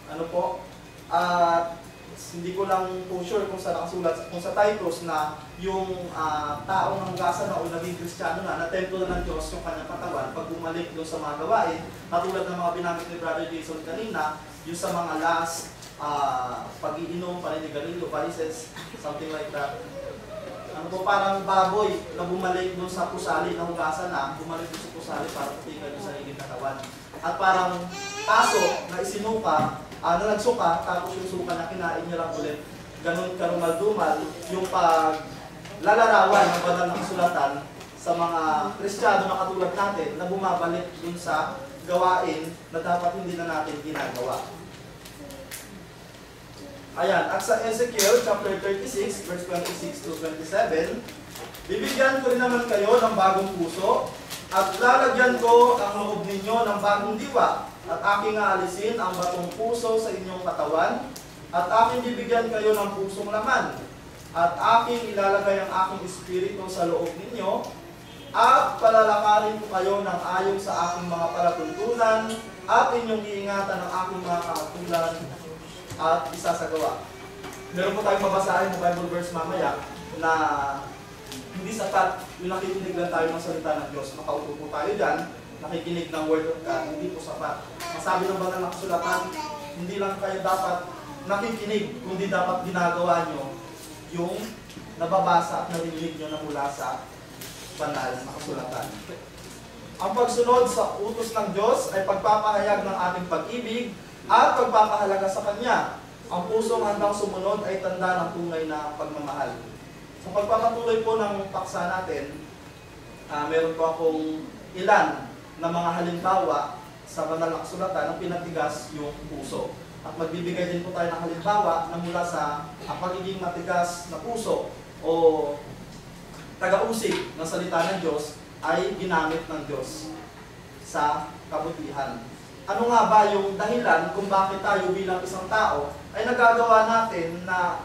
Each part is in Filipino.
Ano po? At hindi ko lang po sure kung sa nakasulat kung sa Titus na yung taong nanggasan na o naging Kristiyano na templo na ng Diyos yung kanyang katawan pag bumalik doon sa mga gawain, katulad ng mga binanggit ni Brother Jason kanina, yung sa mga last pag-iinom, paninigarilyo, vices, something like that. Ano po, parang baboy na bumalik doon sa pusali na hugasan na, bumalik doon sa pusali para putikan yung sariling katawan. At parang aso na isinuka, na nagsuka, tapos yung suka na kinain niya lang ulit. Ganun karumal-dumal yung paglalarawan ng banal na kasulatan sa mga Kristiyano na katulad natin na bumabalik dun sa gawain na dapat hindi na natin ginagawa. Ayan, at sa Ezekiel chapter 36, verse 26 to 27, bibigyan ko rin naman kayo ng bagong puso at lalagyan ko ang loob ninyo ng bagong diwa. At aking aalisin ang batong puso sa inyong katawan, at aking bibigyan kayo ng pusong laman, at aking ilalagay ang aking espiritu sa loob ninyo, at palalakarin ko kayo ng ayon sa aking mga palatuntunan, at inyong iingatan ang aking mga kautulan at isasagawa. Meron po tayong mabasahin ng Bible verse mamaya na hindi sapat yung nakikinig lang tayo ng salita ng Diyos. Makaupo po tayo dyan, nakikinig ng Word of God, hindi po sapat. Masabi ng banal na kasulatan, hindi lang kayo dapat nakikinig, kundi dapat ginagawa nyo yung nababasa at narinig nyo na mula sa banal na kasulatan. Ang pagsunod sa utos ng Diyos ay pagpapahayag ng ating pag-ibig at pagpapahalaga sa Kanya. Ang pusong handang sumunod ay tanda ng tunay na pagmamahal. Sa pagpapatuloy po ng paksa natin, meron po akong ilan na mga halimbawa sa banal na kasulatan ng pinatigas yung puso. At magbibigay din po tayo ng halimbawa na mula sa pagiging matigas na puso o taga-usig ng salita ng Diyos ay ginamit ng Diyos sa kabutihan. Ano nga ba yung dahilan kung bakit tayo bilang isang tao ay nagagawa natin na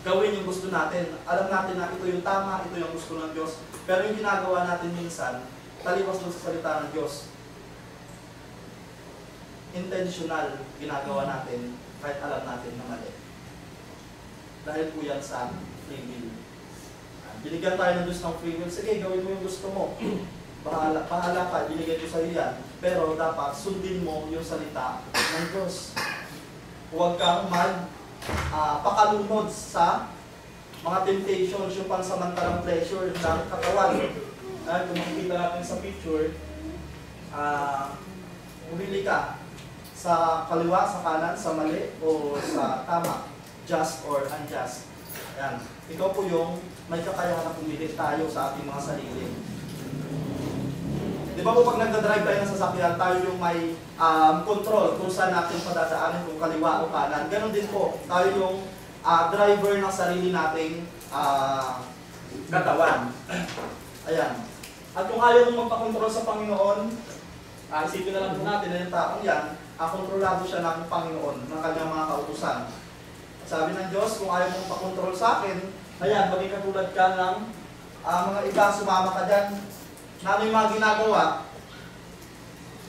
gawin yung gusto natin? Alam natin na ito yung tama, ito yung gusto ng Diyos, pero yung ginagawa natin minsan taliwas doon sa salita ng Diyos. Intentional ginagawa natin kahit alam natin na mali. Dahil po yan sa free will. Binigyan tayo ng Diyos ng free will. Sige, gawin mo yung gusto mo. Bahala ka, binigyan ko sa iyo yan. Pero dapat sundin mo yung salita ng Diyos. Huwag kang pakalunod sa mga temptations, yung pansamantalang pleasure ng katawan. Kung makikita natin sa picture, pumili ka sa kaliwa, sa kanan, sa mali, o sa tama, just or unjust. Ayan. Ito po yung may kakayahan na pumili tayo sa ating mga sarili. Di ba po pag nagdadrive tayo ng sasakyan, tayo yung may control kung saan natin padadaanin, kung kaliwa o kanan. Ganon din po, tayo yung driver ng sarili nating katawan. Ayan. At kung ayaw mong magpakontrol sa Panginoon, isipin na lang po natin na yung taong yan, kontrolado siya ng Panginoon, ng kanyang mga kautusan. Sabi ng Diyos, kung ayaw mong pakontrol sa akin, ayan, maging katulad ka ng mga iba, sumama ka dyan, na may mga ginagawa.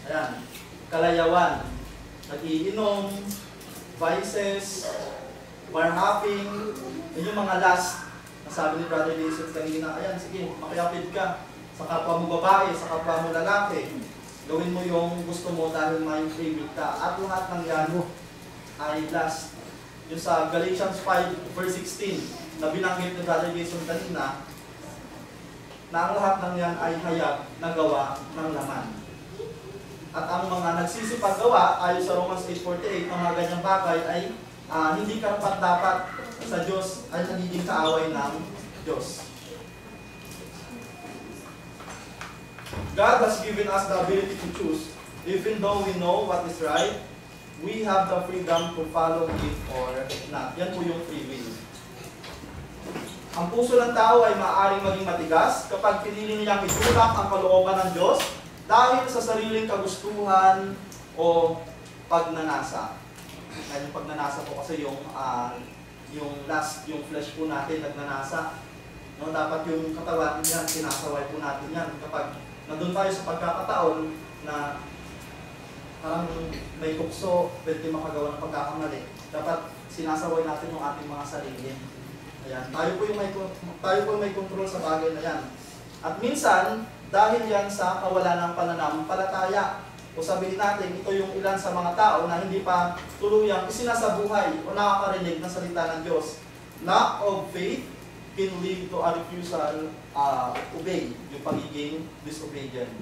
Ayan, kalayawan, nag-iinom, vices, bar hopping, yun yung mga last. Nasabi ni Brother Jesus kanina, ayan, sige, makiyapid ka sa kapwa mo babae, sa kapwa mo lalaki. Gawin mo yung gusto mo dahil may free will ka. At lahat ng yan ay last. Yung sa Galatians 5 verse 16 na binanggit ni Brother Jason kanina, na ang lahat ng yan ay hayag na gawa ng laman. At ang mga nagsisipag-gawa ayon sa Romans 8:48, ang mga ganyang bagay ay hindi karapat-dapat sa Diyos, ay nagiging kaaway ng Diyos. God has given us the ability to choose. Even though we know what is right, we have the freedom to follow it or not. Yan po yung free will. Ang puso ng tao ay maaaring maging matigas kapag pinili niyang itulak ang kalooban ng Diyos dahil sa sariling kagustuhan o pagnanasa. Yung pagnanasa po kasi yung flesh po natin nagnanasa. No, dapat yung katawan yan, sinasaway po natin yan. Kapag nandun tayo sa pagkakataon na parang may tukso, pwede makagawa ng pagkakamali. Dapat sinasaway natin yung ating mga sarili. Ayan, tayo po yung may control sa bagay na yan. At minsan, dahil yan sa kawalan ng pananampalataya, o sabihin natin, ito yung ilan sa mga tao na hindi pa tuluyang isinasabuhay o nakakarinig ng salita ng Diyos. Lack of faith can lead to a refusal obey, yung pagiging disobedient.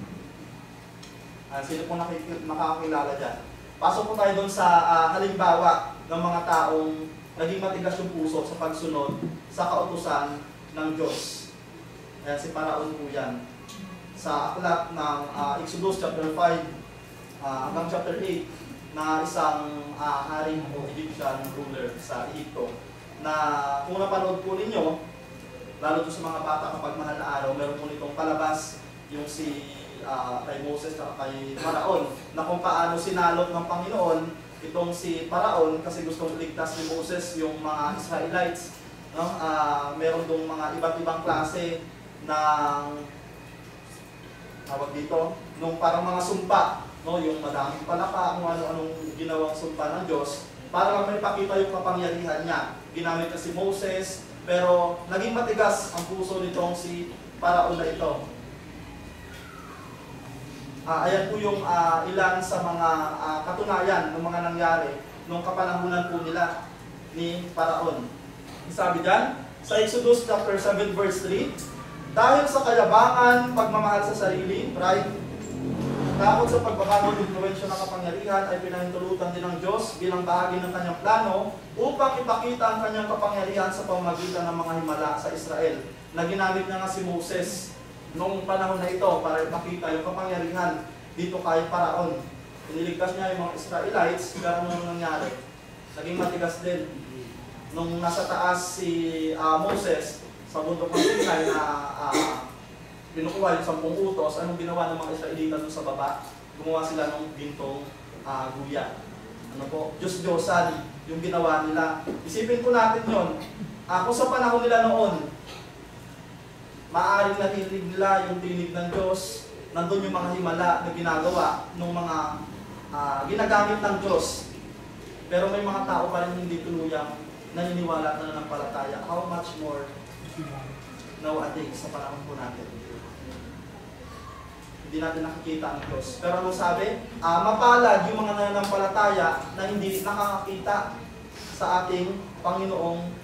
Sino pong nakakakilala dyan? Pasok po tayo doon sa halimbawa ng mga taong naging matigas yung puso sa pagsunod sa kautusan ng Diyos. Ayan, si Paraon po yan. Sa aklat ng Exodus chapter 5 hanggang chapter 8 na isang haring o Egyptian ruler sa Egypto na kung napanood po ninyo, lalo to sa mga bata kapag mahal na araw, meron po nitong palabas yung si kay Moses at kay Paraon na kung paano sinalot ng Panginoon itong si Paraon kasi gustong iligtas ni Moses yung mga Israelites. No? Meron dong mga iba't ibang klase ng tawag dito, nung parang mga sumpa, no? Yung madaming palaka, kung ano-anong ginawang sumpa ng Diyos, para lang may pakita yung kapangyarihan niya. Ginamit na si Moses, pero naging matigas ang puso nitong si Paraon na ito. Ayan po yung ilan sa mga katunayan ng mga nangyari nung kapanahunan po nila ni Paraon. Sabi dyan, sa Exodus chapter 7 verse 3, dahil sa kayabangan, pagmamahal sa sarili, pride, takot sa pagbabago ng influensya ng kapangyarihan ay pinahintulutan din ng Diyos bilang bahagi ng kanyang plano upang ipakita ang kanyang kapangyarihan sa pamamagitan ng mga himala sa Israel. Na ginamit niya nga si Moses noong panahon na ito para ipakita yung kapangyarihan dito kay Paraon. Iniligtas niya yung mga Israelites, pero nung nangyari, naging matigas din. Nung nasa taas si Moses, sa bundok ng Sinai na binukuha yung 10 utos, anong ginawa ng mga Israelita doon sa baba? Gumawa sila ng gintong guya. Ano po? Diyos-Diyosan yung ginawa nila. Isipin po natin yon. Kung sa panahon nila noon, maaaring narinig nila yung tinig ng Diyos, nandun yung mga himala na ginagawa ng mga ginagamit ng Diyos. Pero may mga tao pa rin hindi tuluyang naniniwala na nanampalataya. How much more nowadays sa panahon po natin? Hindi natin nakikita ang Diyos. Pero anong sabi? Mapalad yung mga nananampalataya na hindi nakakakita sa ating Panginoong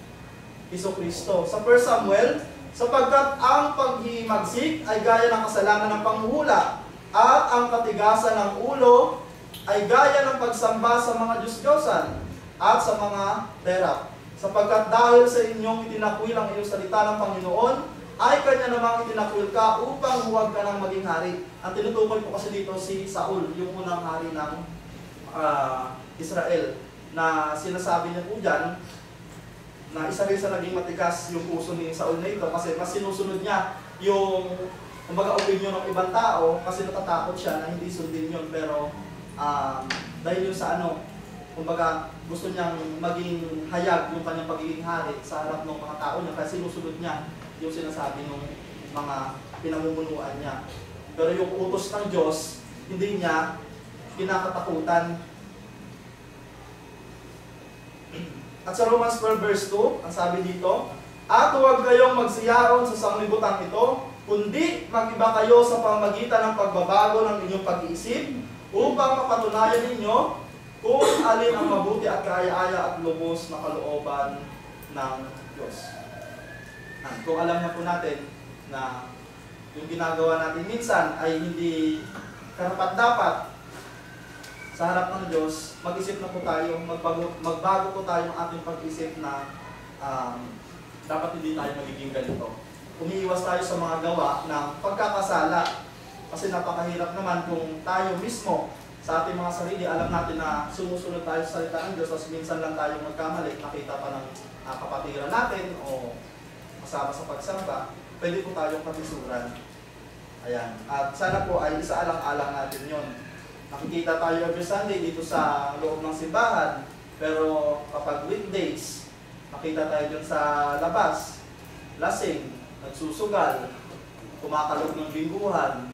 Hesus-Kristo. Sa 1 Samuel, sapagkat ang paghimagsik ay gaya ng kasalanan ng panghuhula at ang katigasan ng ulo ay gaya ng pagsamba sa mga Diyos-Diyosan at sa mga terap. Sapagkat dahil sa inyong itinakwil ang iyong salita ng Panginoon, ay kanya namang itinakwil ka upang huwag ka nang maging hari. Ang tinutukoy po kasi dito si Saul, yung unang hari ng Israel, na sinasabi niya po dyan, na isa rin sa naging matigas yung puso ni Saul na ito kasi mas sinusunod niya yung kumbaga opinion ng ibang tao kasi natatakot siya na hindi sundin yun, pero dahil yun sa kumbaga gusto niyang maging hayag yung kanyang pagiging hari sa harap ng mga tao niya kasi sinusunod niya yung sinasabi ng mga pinamumunuan niya. Pero yung utos ng Diyos, hindi niya kinakatakutan. At sa Romans 12 verse 2, ang sabi dito, at huwag kayong magsiyaon sa sanglibutan ito, kundi mag-iba kayo sa pamamagitan ng pagbabago ng inyong pag-iisip upang mapatunayan ninyo kung alin ang mabuti at kaaya-aya at lubos na kalooban ng Diyos. Kung alam na po natin na yung ginagawa natin minsan ay hindi karapat-dapat sa harap ng Diyos, mag-isip na po tayo, magbago po tayo ng ating pag-isip na dapat hindi tayo magiging ganito. Umiiwas tayo sa mga gawa ng pagkakasala. Kasi napakahirap naman kung tayo mismo sa ating mga sarili, alam natin na sumusunod tayo sa salita ng Diyos, tapos minsan lang tayo magkamali, nakita pa ng kapatiran natin o kasama sa pagsamba, pwede po tayong katisuran. Ayan. At sana po ay isaalang-alang natin yon. Nakikita tayo every Sunday dito sa loob ng simbahan, pero kapag weekdays, nakita tayo dun sa labas, lasing, nagsusugal, kumakalog ng bingguhan,